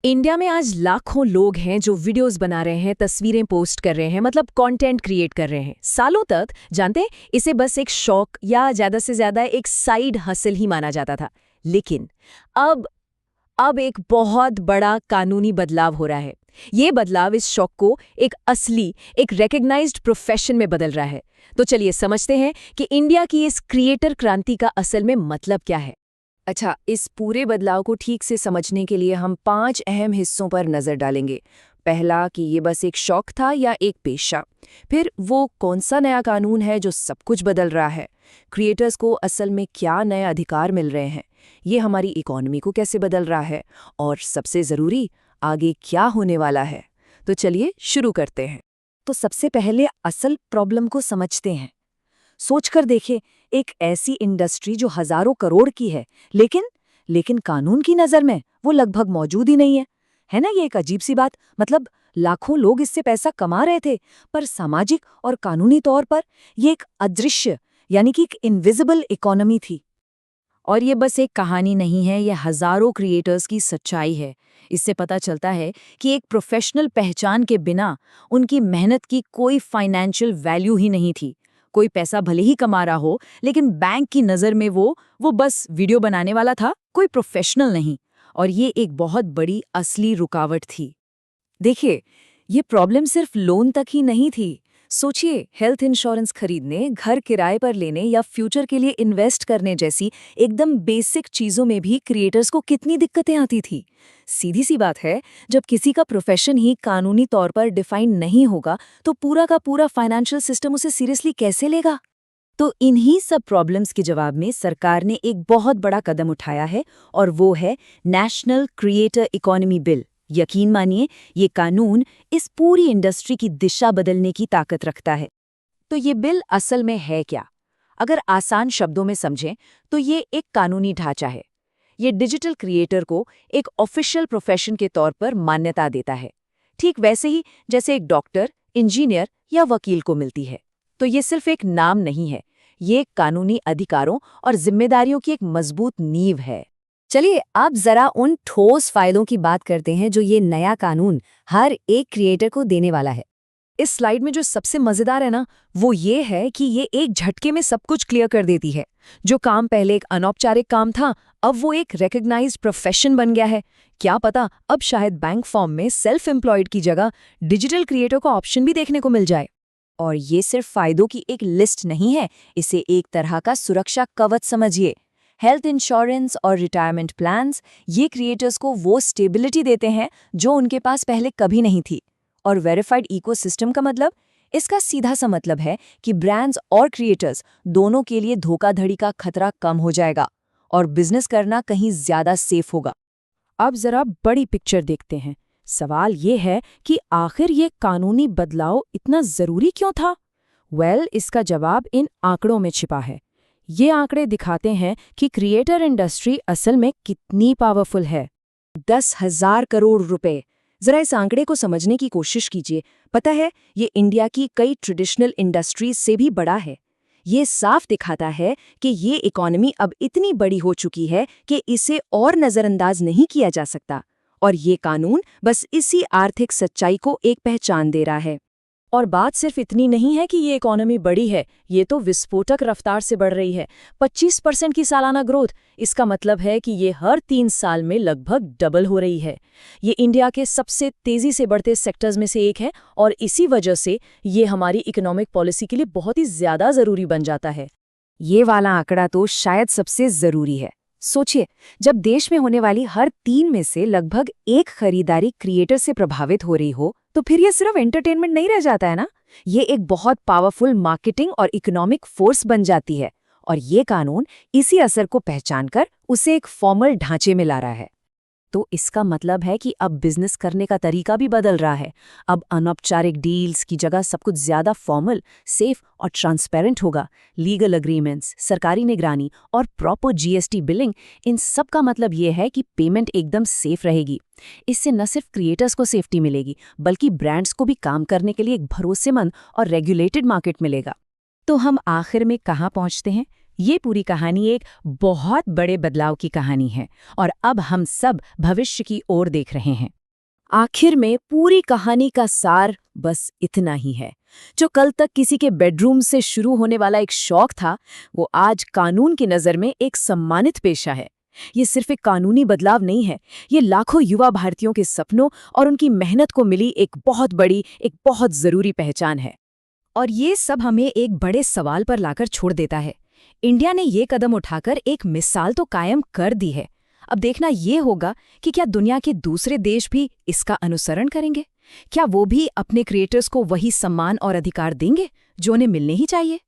India में आज लाखों लोग हैं जो वीडियोस बना रहे हैं, तस्वीरें पोस्ट कर रहे हैं, मतलब कंटेंट क्रिएट कर रहे हैं। सालों तक जानते हैं इसे बस एक शौक या ज्यादा से ज्यादा एक साइड हसल ही माना जाता था। लेकिन अब एक बहुत बड़ा कानूनी बदलाव हो रहा है। ये बदलाव इस शौक को एक असली, एक रिकॉग्नाइज्ड प्रोफेशन में बदल रहा है। तो चलिए समझते हैं कि इंडिया की इस क्रिएटर क्रांति का असल में मतलब क्या है। अच्छा, इस पूरे बदलाव को ठीक से समझने के लिए हम 5 अहम हिस्सों पर नजर डालेंगे। पहला कि ये बस एक शौक था या एक पेशा। फिर वो कौन सा नया कानून है जो सब कुछ बदल रहा है। क्रिएटर्स को असल में क्या नए अधिकार मिल रहे हैं। ये हमारी इकोनॉमी को कैसे बदल रहा है। और सबसे ज़रूरी, आगे क्या होने वाला है। तो चलिए शुरू करते हैं। तो सबसे पहले असल प्रॉब्लम को समझते हैं। सोचकर देखें, एक ऐसी इंडस्ट्री जो हजारों करोड़ की है, लेकिन कानून की नजर में वो लगभग मौजूद ही नहीं है ना। ये एक अजीब सी बात। मतलब लाखों लोग इससे पैसा कमा रहे थे, पर सामाजिक और कानूनी तौर पर ये एक अदृश्य, यानी कि एक इनविजिबल इकोनॉमी थी। और ये बस एक कहानी नहीं है, ये हजारों क्रिएटर्स की सच्चाई है। इससे पता चलता है कि एक प्रोफेशनल पहचान के बिना उनकी मेहनत की कोई फाइनेंशियल वैल्यू ही नहीं थी। कोई पैसा भले ही कमा रहा हो, लेकिन बैंक की नज़र में वो बस वीडियो बनाने वाला था, कोई प्रोफेशनल नहीं। और ये एक बहुत बड़ी असली रुकावट थी। देखिए, ये प्रॉब्लम सिर्फ लोन तक ही नहीं थी। सोचिए, हेल्थ इंश्योरेंस खरीदने, घर किराए पर लेने या फ्यूचर के लिए इन्वेस्ट करने जैसी एकदम बेसिक चीज़ों में भी क्रिएटर्स को कितनी दिक्कतें आती थी। सीधी सी बात है, जब किसी का प्रोफेशन ही कानूनी तौर पर डिफाइन नहीं होगा, तो पूरा का पूरा फाइनेंशियल सिस्टम उसे सीरियसली कैसे लेगा। तो इन्हीं सब प्रॉब्लम्स के जवाब में सरकार ने एक बहुत बड़ा कदम उठाया है, और वो है नेशनल क्रिएटर इकोनॉमी बिल। यकीन मानिए, ये कानून इस पूरी इंडस्ट्री की दिशा बदलने की ताकत रखता है। तो ये बिल असल में है क्या? अगर आसान शब्दों में समझें तो ये एक कानूनी ढांचा है। ये डिजिटल क्रिएटर को एक ऑफिशियल प्रोफेशन के तौर पर मान्यता देता है, ठीक वैसे ही जैसे एक डॉक्टर, इंजीनियर या वकील को मिलती है। तो ये सिर्फ एक नाम नहीं है, ये कानूनी अधिकारों और जिम्मेदारियों की एक मजबूत नींव है। चलिए अब जरा उन ठोस फायदों की बात करते हैं जो ये नया कानून हर एक क्रिएटर को देने वाला है। इस स्लाइड में जो सबसे मजेदार है ना, वो ये है कि ये एक झटके में सब कुछ क्लियर कर देती है। जो काम पहले एक अनौपचारिक काम था, अब वो एक रिकॉग्नाइज्ड प्रोफेशन बन गया है। क्या पता अब शायद बैंक फॉर्म में सेल्फ एम्प्लॉयड की जगह डिजिटल क्रिएटर का ऑप्शन भी देखने को मिल जाए। और ये सिर्फ फायदों की एक लिस्ट नहीं है, इसे एक तरह का सुरक्षा कवच समझिए। हेल्थ इंश्योरेंस और रिटायरमेंट प्लान्स ये क्रिएटर्स को वो स्टेबिलिटी देते हैं जो उनके पास पहले कभी नहीं थी। और वेरीफाइड इकोसिस्टम का मतलब, इसका सीधा सा मतलब है कि ब्रांड्स और क्रिएटर्स दोनों के लिए धोखाधड़ी का खतरा कम हो जाएगा और बिजनेस करना कहीं ज्यादा सेफ होगा। अब जरा बड़ी पिक्चर देखते हैं। सवाल ये है कि आखिर ये कानूनी बदलाव इतना जरूरी क्यों था? इसका जवाब इन आंकड़ों में छिपा है। ये आंकड़े दिखाते हैं कि क्रिएटर इंडस्ट्री असल में कितनी पावरफुल है। 10,000 करोड़ रुपए। जरा इस आंकड़े को समझने की कोशिश कीजिए। पता है, ये इंडिया की कई ट्रेडिशनल इंडस्ट्रीज से भी बड़ा है। ये साफ दिखाता है कि ये इकोनॉमी अब इतनी बड़ी हो चुकी है कि इसे और नज़रअंदाज नहीं किया जा सकता। और ये कानून बस इसी आर्थिक सच्चाई को एक पहचान दे रहा है। और बात सिर्फ इतनी नहीं है कि ये इकोनॉमी बड़ी है, ये तो विस्फोटक रफ्तार से बढ़ रही है। 25% की सालाना ग्रोथ। इसका मतलब है कि ये हर 3 साल में लगभग डबल हो रही है। ये इंडिया के सबसे तेजी से बढ़ते सेक्टर्स में से एक है, और इसी वजह से ये हमारी इकोनॉमिक पॉलिसी के लिए बहुत ही ज्यादा जरूरी बन जाता है। ये वाला आंकड़ा तो शायद सबसे जरूरी है। सोचिए, जब देश में होने वाली हर 3 में से लगभग 1 खरीदारी क्रिएटर से प्रभावित हो रही हो, तो फिर ये सिर्फ एंटरटेनमेंट नहीं रह जाता है ना, ये एक बहुत पावरफुल मार्केटिंग और इकोनॉमिक फोर्स बन जाती है। और ये कानून इसी असर को पहचानकर उसे एक फॉर्मल ढांचे में ला रहा है। तो इसका मतलब है कि अब बिजनेस करने का तरीका भी बदल रहा है। अब अनौपचारिक डील्स की जगह सब कुछ ज्यादा फॉर्मल, सेफ और ट्रांसपेरेंट होगा। लीगल एग्रीमेंट्स, सरकारी निगरानी और प्रॉपर जीएसटी बिलिंग, इन सब का मतलब ये है कि पेमेंट एकदम सेफ रहेगी। इससे न सिर्फ क्रिएटर्स को सेफ्टी मिलेगी, बल्कि ब्रांड्स को भी काम करने के लिए एक भरोसेमंद और रेगुलेटेड मार्केट मिलेगा। तो हम आखिर में कहाँ पहुँचते हैं? ये पूरी कहानी एक बहुत बड़े बदलाव की कहानी है और अब हम सब भविष्य की ओर देख रहे हैं। आखिर में पूरी कहानी का सार बस इतना ही है। जो कल तक किसी के बेडरूम से शुरू होने वाला एक शौक था, वो आज कानून की नज़र में एक सम्मानित पेशा है। ये सिर्फ एक कानूनी बदलाव नहीं है, ये लाखों युवा भारतीयों के सपनों और उनकी मेहनत को मिली एक बहुत बड़ी, एक बहुत ज़रूरी पहचान है। और ये सब हमें एक बड़े सवाल पर लाकर छोड़ देता है। इंडिया ने ये कदम उठाकर एक मिसाल तो कायम कर दी है। अब देखना ये होगा कि क्या दुनिया के दूसरे देश भी इसका अनुसरण करेंगे? क्या वो भी अपने क्रिएटर्स को वही सम्मान और अधिकार देंगे जो उन्हें मिलने ही चाहिए?